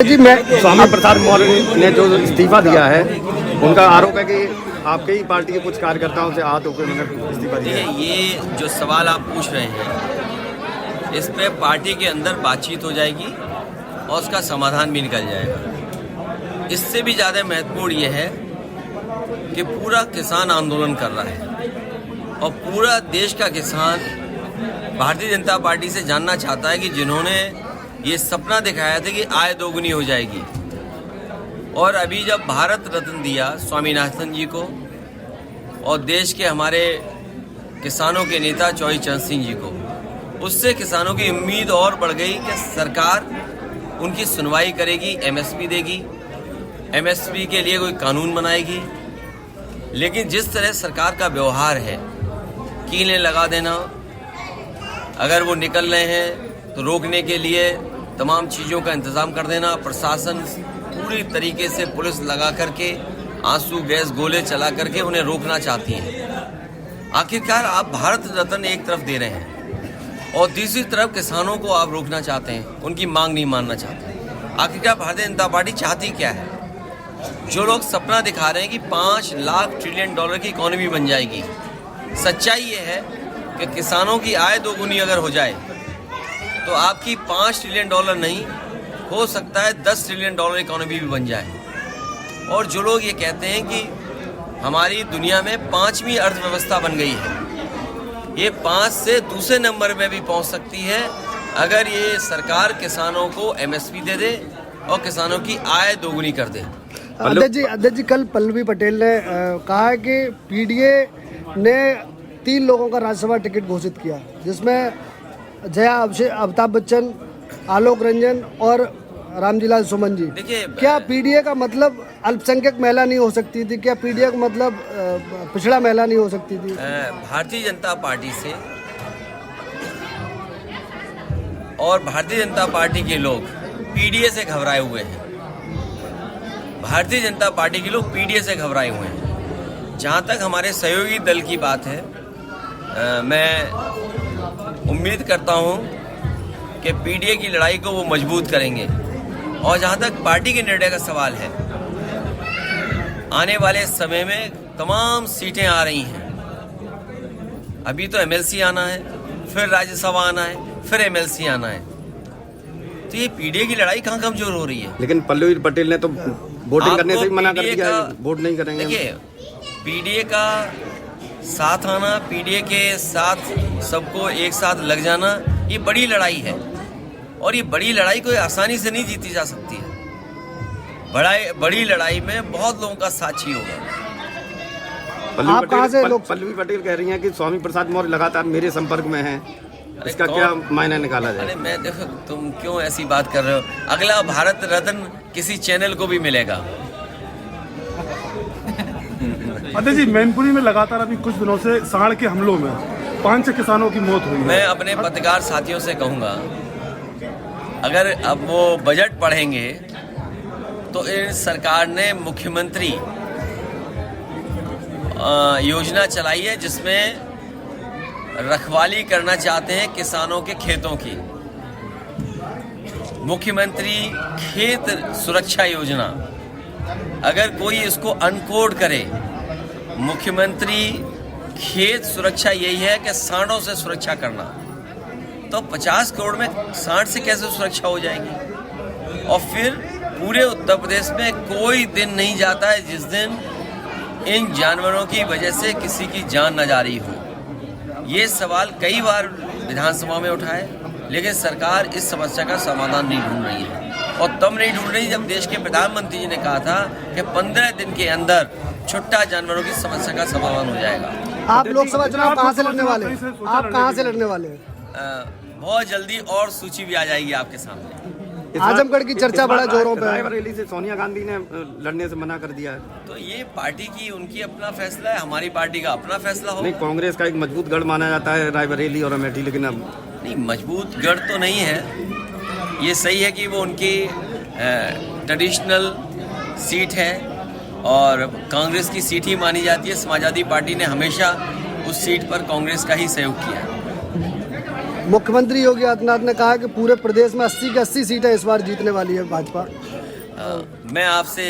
जी मैं स्वामी प्रसाद मौर्य ने जो इस्तीफा दिया है, उनका आरोप है कि आपके ही पार्टी के कुछ कार्यकर्ताओं से हाथ होकर उन्होंने इस्तीफा दिया है। ये जो सवाल आप पूछ रहे हैं, इस पे पार्टी के अंदर बातचीत हो जाएगी और उसका समाधान भी निकल जाएगा। इससे भी ज़्यादा महत्वपूर्ण ये है कि पूरा किसान आंदोलन कर रहा है और पूरा देश का किसान भारतीय जनता पार्टी से जानना चाहता है कि जिन्होंने ये सपना दिखाया था कि आय दोगुनी हो जाएगी, और अभी जब भारत रत्न दिया स्वामीनाथन जी को और देश के हमारे किसानों के नेता चौधरी चरण सिंह जी को, उससे किसानों की उम्मीद और बढ़ गई कि सरकार उनकी सुनवाई करेगी, एमएसपी देगी, एमएसपी के लिए कोई कानून बनाएगी। लेकिन जिस तरह सरकार का व्यवहार है, कीलें लगा देना, अगर वो निकल रहे हैं तो रोकने के लिए तमाम चीज़ों का इंतज़ाम कर देना, प्रशासन पूरी तरीके से पुलिस लगा करके आंसू गैस गोले चला करके उन्हें रोकना चाहती हैं। आखिरकार आप भारत रत्न एक तरफ दे रहे हैं और दूसरी तरफ किसानों को आप रोकना चाहते हैं, उनकी मांग नहीं मानना चाहते। आखिरकार भारतीय जनता पार्टी चाहती क्या है? जो लोग सपना दिखा रहे हैं कि 5 लाख ट्रिलियन डॉलर की इकोनॉमी बन जाएगी, सच्चाई ये है कि किसानों की आय दोगुनी अगर हो जाए तो आपकी 5 ट्रिलियन डॉलर नहीं, हो सकता है 10 ट्रिलियन डॉलर इकोनॉमी भी बन जाए। और जो लोग ये कहते हैं कि हमारी दुनिया में 5वीं अर्थव्यवस्था बन गई है, ये 5 से दूसरे नंबर में भी पहुंच सकती है अगर ये सरकार किसानों को एमएसपी दे दे और किसानों की आय दोगुनी कर दे। अध्यक्ष जी कल पल्लवी पटेल ने कहा है कि पीडीए ने 3 लोगों का राज्यसभा टिकट घोषित किया, जिसमें जया अमिताभ बच्चन, आलोक रंजन और रामजीलाल सुमन जी। देखिए, क्या पीडीए का मतलब अल्पसंख्यक महिला नहीं हो सकती थी? क्या पीडीए का मतलब पिछड़ा महिला नहीं हो सकती थी? भारतीय जनता पार्टी से और भारतीय जनता पार्टी के लोग पीडीए से घबराए हुए हैं। भारतीय जनता पार्टी के लोग पीडीए से घबराए हुए हैं। जहाँ तक हमारे सहयोगी दल की बात है, मैं उम्मीद करता हूं कि पीडीए की लड़ाई को वो मजबूत करेंगे। और जहां तक पार्टी के निर्णय का सवाल है, आने वाले समय में तमाम सीटें आ रही हैं। अभी तो एमएलसी आना है, फिर राज्यसभा आना है, फिर एमएलसी आना है, तो ये पीडीए की लड़ाई कहां कमजोर हो रही है? लेकिन पल्लवी पटेल ने तो वोटिंग करने से मना कर दिया, वोट नहीं करेंगे। देखिए, पीडीए का साथ आना, पीडीए के साथ सबको एक साथ लग जाना, ये बड़ी लड़ाई है और ये बड़ी लड़ाई कोई आसानी से नहीं जीती जा सकती है। बड़ी लड़ाई में बहुत लोगों का साथ चाहिए होगा। पल्लवी पटेल कह रही हैं कि स्वामी प्रसाद मौर्य लगातार मेरे संपर्क में हैं, इसका क्या मायना निकाला जाए? अरे मैं देखो, तुम क्यों ऐसी बात कर रहे हो? अगला भारत रत्न किसी चैनल को भी मिलेगा। अध्यक्ष जी, मैनपुरी में लगातार अभी कुछ दिनों से सांड के हमलों में 5 किसानों की मौत हुई है। मैं अपने पत्रकार साथियों से कहूंगा, अगर अब वो बजट पढ़ेंगे तो इन सरकार ने मुख्यमंत्री योजना चलाई है जिसमें रखवाली करना चाहते हैं किसानों के खेतों की। मुख्यमंत्री खेत सुरक्षा योजना, अगर कोई इसको अनकोड करे, मुख्यमंत्री खेत सुरक्षा यही है कि सांडों से सुरक्षा करना, तो 50 करोड़ में सांड से कैसे सुरक्षा हो जाएगी? और फिर पूरे उत्तर प्रदेश में कोई दिन नहीं जाता है जिस दिन इन जानवरों की वजह से किसी की जान न जा रही हो। ये सवाल कई बार विधानसभा में उठाए, लेकिन सरकार इस समस्या का समाधान नहीं ढूंढ रही है। और तब नहीं ढूंढ रही जब देश के प्रधानमंत्री जी ने कहा था कि 15 दिन के अंदर छुट्टा जानवरों की समस्या का समाधान हो जाएगा। आप लोकसभा चुनाव कहाँ से लड़ने वाले हैं? आप कहाँ से लड़ने वाले हैं? बहुत जल्दी और सूची भी आ जाएगी आपके सामने। आजमगढ़ की चर्चा बड़ा जोरों पे है। रायबरेली से सोनिया गांधी ने लड़ने से मना कर दिया है। तो ये पार्टी की उनकी अपना फैसला है, हमारी पार्टी का अपना फैसला हो। नहीं, कांग्रेस का एक मजबूत गढ़ माना जाता है रायबरेली और अमेठी, लेकिन अब नहीं, मजबूत गढ़ तो नहीं है। ये सही है कि वो उनकी ट्रेडिशनल सीट है और कांग्रेस की सीट ही मानी जाती है। समाजवादी पार्टी ने हमेशा उस सीट पर कांग्रेस का ही सहयोग किया। मुख्यमंत्री योगी आदित्यनाथ ने कहा कि पूरे प्रदेश में 80 की 80 सीटें इस बार जीतने वाली है भाजपा। मैं आपसे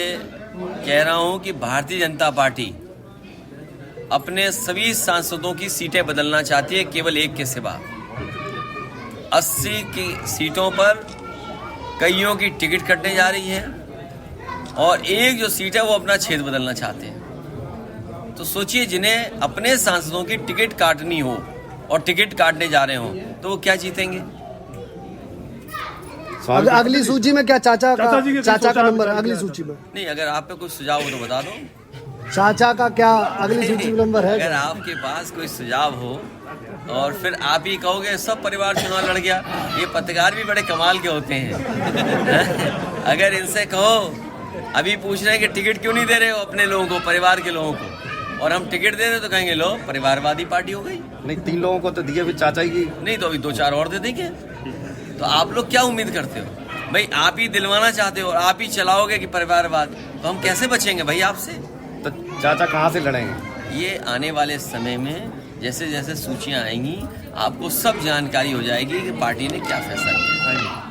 कह रहा हूं कि भारतीय जनता पार्टी अपने सभी सांसदों की सीटें बदलना चाहती है, केवल एक के सिवा। 80 की सीटों पर कईयों की टिकट कटने जा रही है और एक जो सीट है वो अपना क्षेत्र बदलना चाहते हैं। तो सोचिए, जिन्हें अपने सांसदों की टिकट काटनी हो और टिकट काटने जा रहे हो तो वो क्या जीतेंगे? अगली सूची में क्या चाचा का नंबर है? अगली नहीं। सूची में नहीं, अगर आप पे कुछ सुझाव हो तो बता दो। चाचा का क्या अगली सूची में नंबर है? अगर आपके पास कोई सुझाव हो और फिर आप ही कहोगे सब परिवार चुनाव लड़ गया, ये पत्रकार भी बड़े कमाल के होते हैं। अगर इनसे कहो, अभी पूछ रहे हैं कि टिकट क्यों नहीं दे रहे हो अपने लोगों को, परिवार के लोगों को, और हम टिकट दे रहे तो कहेंगे लो परिवारवादी पार्टी हो गई। नहीं, 3 लोगों को तो दिए भी चाचा ही की। नहीं तो अभी 2-4 और दे देंगे। तो आप लोग क्या उम्मीद करते हो भाई? आप ही दिलवाना चाहते हो और आप ही चलाओगे कि परिवारवाद, तो हम कैसे बचेंगे भाई आपसे? तो चाचा कहाँ से लड़ेंगे? ये आने वाले समय में जैसे जैसे सूचियां आएंगी आपको सब जानकारी हो जाएगी कि पार्टी ने क्या फैसला किया।